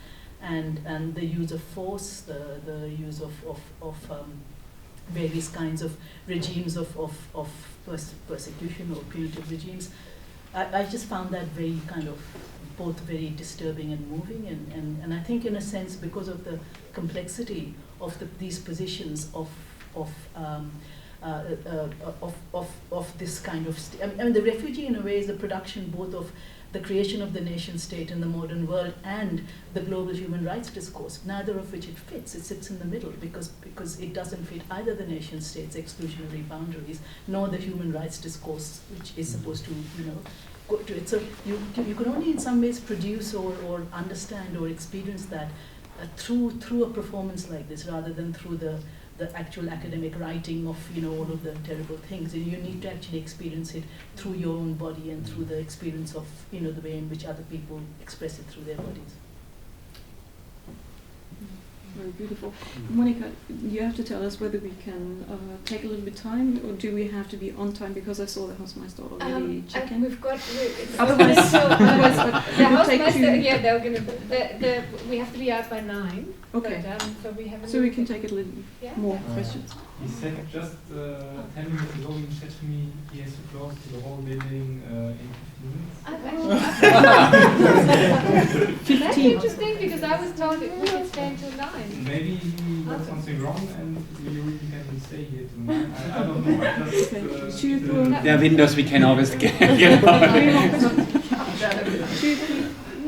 And the use of force, the use of various kinds of regimes of persecution or punitive regimes, I just found that very kind of both very disturbing and moving, and I think in a sense because of the complexity of these positions of this kind of I mean the refugee in a way is the production both of the creation of the nation state in the modern world and the global human rights discourse, neither of which it fits. It sits in the middle because it doesn't fit either the nation state's exclusionary boundaries nor the human rights discourse, which is supposed to, go to it. So you can only in some ways produce or understand or experience that through a performance like this, rather than through the actual academic writing of all of the terrible things. And you need to actually experience it through your own body and through the experience of the way in which other people express it through their bodies. Very beautiful. Monica, you have to tell us whether we can take a little bit time, or do we have to be on time, because I saw the Hausmeister already checking. We've got. Otherwise, the Hausmeister Yes, to- yeah, they're going to. We have to be out by 9. Okay. But, so we haven't. So we can take a little Yeah. more questions. He said just 10 minutes ago, he said to me he has to close to the whole building in 15 minutes. That's interesting because I was told that we could stay until 9. Maybe he got something wrong and you can stay here till 9. I don't know. I just, There are windows we can always get.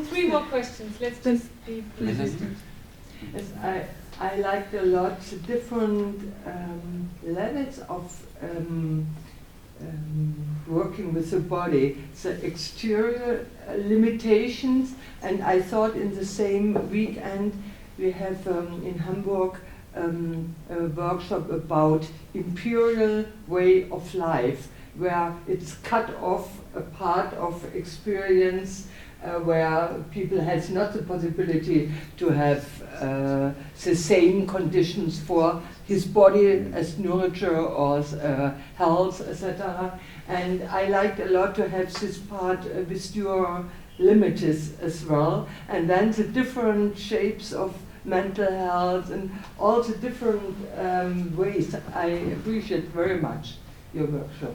Three more questions. Let's just be persistent. Yes, I liked a lot different levels of working with the body, the exterior limitations, and I thought in the same weekend we have in Hamburg a workshop about imperial way of life, where it's cut off a part of experience where people has not the possibility to have the same conditions for his body as nurture or health, etc. And I liked a lot to have this part with your limits as well, and then the different shapes of mental health and all the different ways. I appreciate very much your workshop.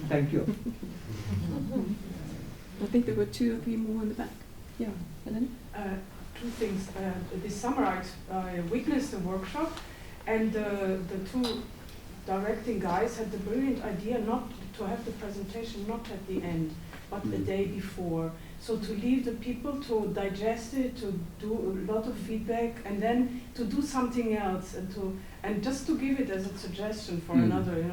Thank you. I think there were 2 or 3 more in the back. Yeah, Helen? 2 things. This summer I witnessed a workshop, and the 2 directing guys had the brilliant idea not to have the presentation not at the end, but the day before. So to leave the people to digest it, to do a lot of feedback, and then to do something else, and just to give it as a suggestion for another,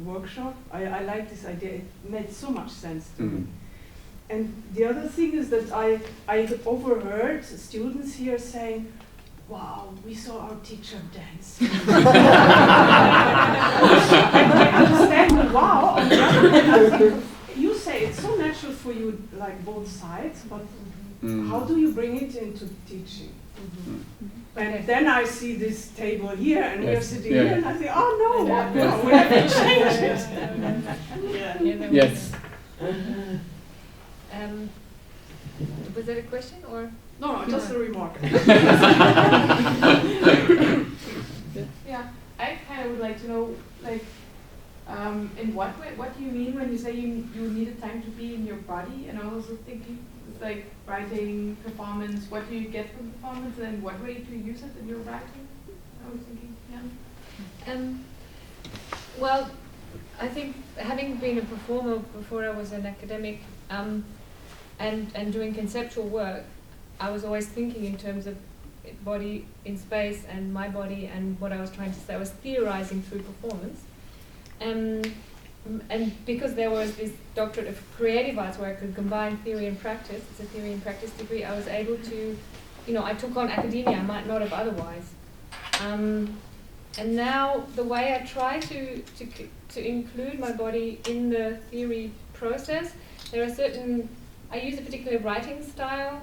workshop. I like this idea. It made so much sense to me. And the other thing is that I overheard students here saying, "Wow, we saw our teacher dance." And I understand the wow. On the other hand, you say it's so natural for you, like both sides, but how do you bring it into teaching? And then I see this table here, and we're sitting here, and I think, oh no, no, we have to change it. Yes. Was that a question or? No, just a remark. Yeah, I kind of would like to know, like, in what way, what do you mean when you say you needed time to be in your body? And I was also thinking, like, writing, performance, what do you get from performance, and what way do you use it in your writing? I was thinking, Well, I think having been a performer before I was an academic, and doing conceptual work, I was always thinking in terms of body in space and my body and what I was trying to say. I was theorizing through performance. And because there was this doctorate of creative arts where I could combine theory and practice, it's a theory and practice degree, I was able to, I took on academia I might not have otherwise. And now the way I try to include my body in the theory process, there are certain, I use a particular writing style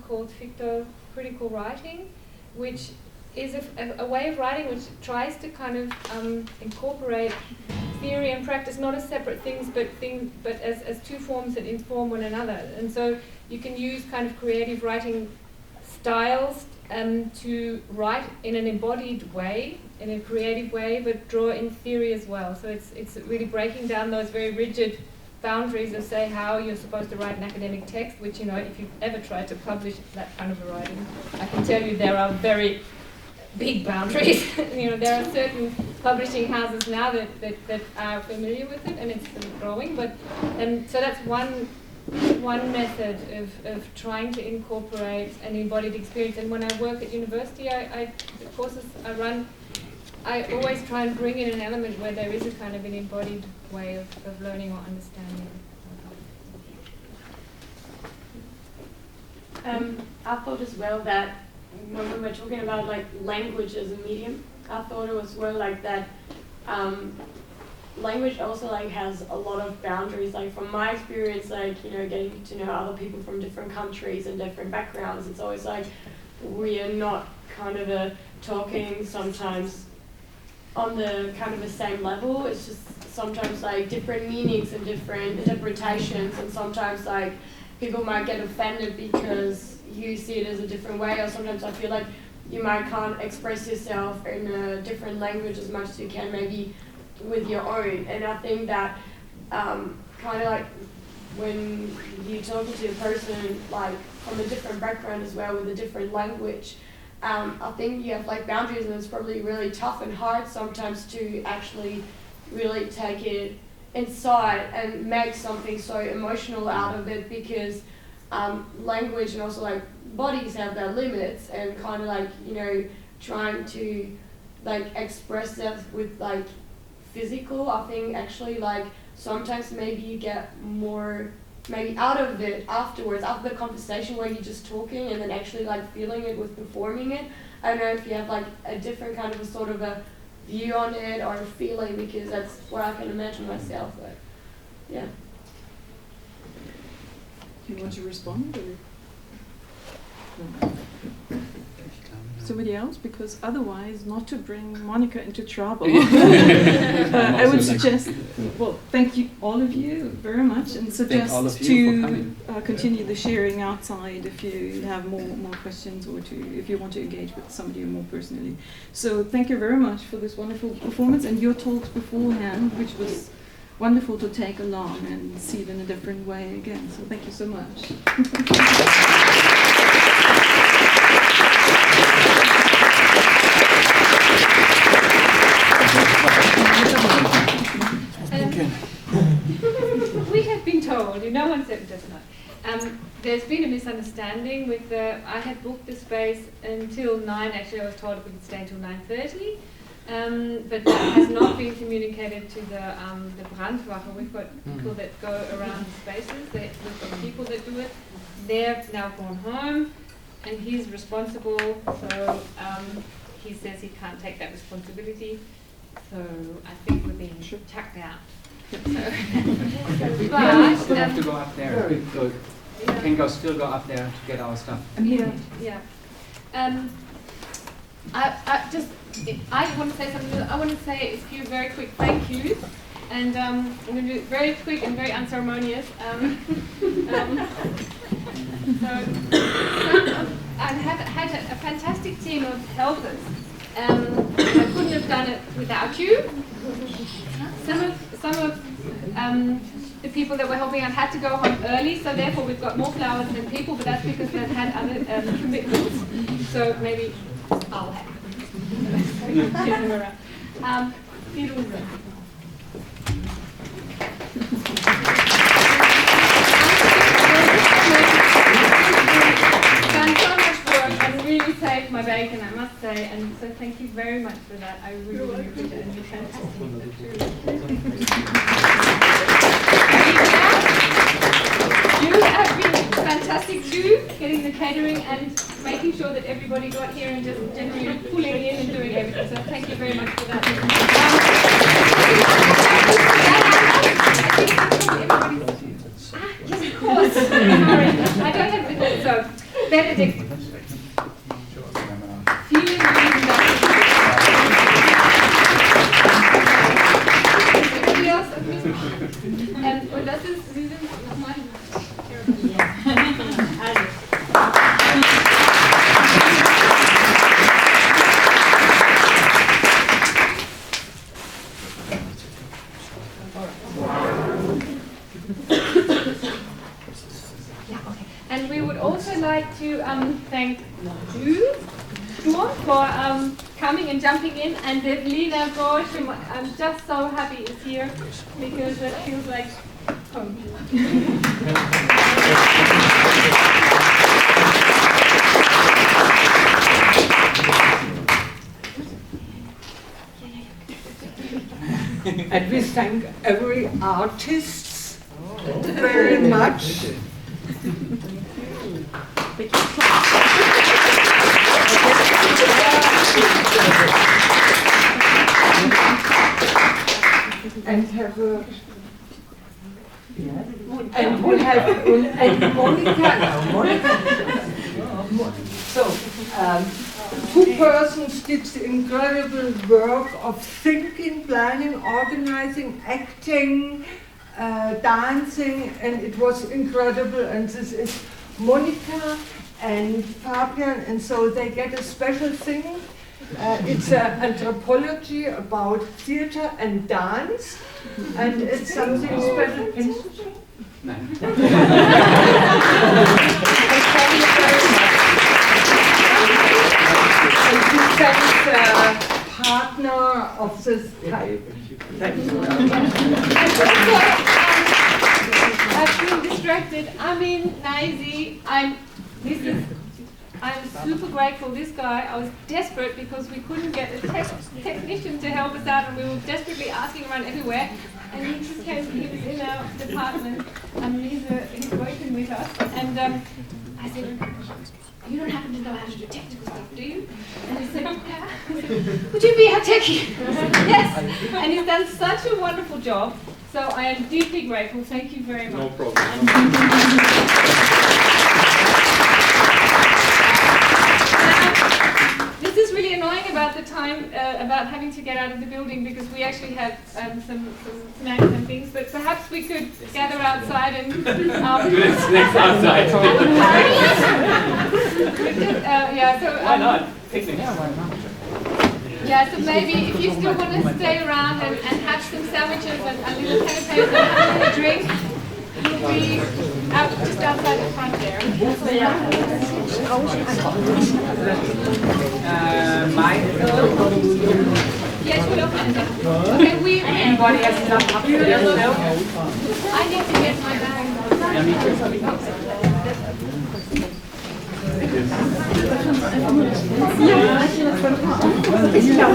called fictocritical writing, which is a way of writing which tries to kind of incorporate theory and practice not as separate things, but as 2 forms that inform one another. And so you can use kind of creative writing styles to write in an embodied way, in a creative way, but draw in theory as well. So it's really breaking down those very rigid boundaries of, say, how you're supposed to write an academic text, which, if you've ever tried to publish that kind of a writing, I can tell you there are very big boundaries. There are certain publishing houses now that are familiar with it, and it's still growing. But so that's one method of trying to incorporate an embodied experience. And when I work at university, the courses I run, I always try and bring in an element where there is a kind of an embodied way of learning or understanding. I thought as well that when we were talking about like language as a medium, I thought it was well like that language also like has a lot of boundaries. Like from my experience, like, getting to know other people from different countries and different backgrounds, it's always like we are not kind of talking sometimes on the kind of the same level. It's just sometimes like different meanings and different interpretations, and sometimes like people might get offended because you see it as a different way, or sometimes I feel like you might can't express yourself in a different language as much as you can maybe with your own. And I think that kind of like when you're talking to a person like from a different background as well with a different language, I think you have like boundaries, and it's probably really tough and hard sometimes to actually really take it inside and make something so emotional out of it, because language and also like bodies have their limits, and kind of like, you know, trying to like express that with like physical, I think actually like sometimes maybe you get more maybe out of it afterwards, after the conversation where you're just talking and then actually like feeling it with performing it. I don't know if you have like a different kind of a sort of a view on it or a feeling, because that's what I can imagine myself. But yeah. Do you want to respond? Or? No. Somebody else, because otherwise, not to bring Monica into trouble, I would suggest, well, thank you, all of you, very much, and suggest to continue the sharing outside if you have more questions, or if you want to engage with somebody more personally. So thank you very much for this wonderful performance and your talks beforehand, which was wonderful to take along and see it in a different way again. So thank you so much. We have been told, no one said it does not. There's been a misunderstanding with the, I had booked the space until 9, actually I was told we could stay until 9:30. But that has not been communicated to the Brandwache. We've got people that go around the spaces, we've got people that do it. They're now gone home, and he's responsible, so he says he can't take that responsibility. So I think we're being tucked out. We still have to go up there. We can still go up there to get our stuff. Yeah. I want to say something. I want to say a few very quick thank yous, and I'm going to do it very quick and very unceremonious. I've had a fantastic team of helpers. I couldn't have done it without you. Some of the people that were helping out had to go home early, so therefore we've got more flowers than people, but that's because they've had other commitments. So maybe I'll have done so much work and really saved my bacon, I must say, and so thank you very much for that. I really appreciate it. It's fantastic. You have been fantastic too, getting the catering and making sure that everybody got here and just generally pulling in and doing everything. So thank you very much for that. Yes, of course. Sorry, I don't have the so Benedict. Vielen lieben Dank. Und das ist, Sie sind nochmal. And we would also like to thank you, Sturm, for coming and jumping in, and Devlina Gorsch, whom I'm just so happy is here, because it feels like home. And we thank every artist very much. And have a and we have and Monica. So 2 persons did the incredible work of thinking, planning, organizing, acting, dancing, and it was incredible. And this is Monica and Fabian, and so they get a special thing. It's an anthropology about theater and dance, and it's something special. Thank you very much. And she sends a partner of this type. Thank you very much. I've been distracted. I'm in Naisi. I'm super grateful. This guy, I was desperate because we couldn't get a technician to help us out, and we were desperately asking around everywhere. And he just came. He was in our department, and he's working with us. And I said, "You don't happen to know how to do technical stuff, do you?" And he said, "Yeah." I said, "Would you be our techie?" Yes. And he's done such a wonderful job. So I am deeply grateful. Thank you very much. No problem. This is really annoying about the time, about having to get out of the building, because we actually have some snacks and things, but perhaps we could gather outside and snacks outside. Yeah, so why not? Picnic. Yeah, so maybe if you still want to stay around and have some sandwiches and a little canapes and a drink, we'll be out just outside the front there. Yes, we'll open it. Okay, anybody has enough up here? I need to get my bag. Ja,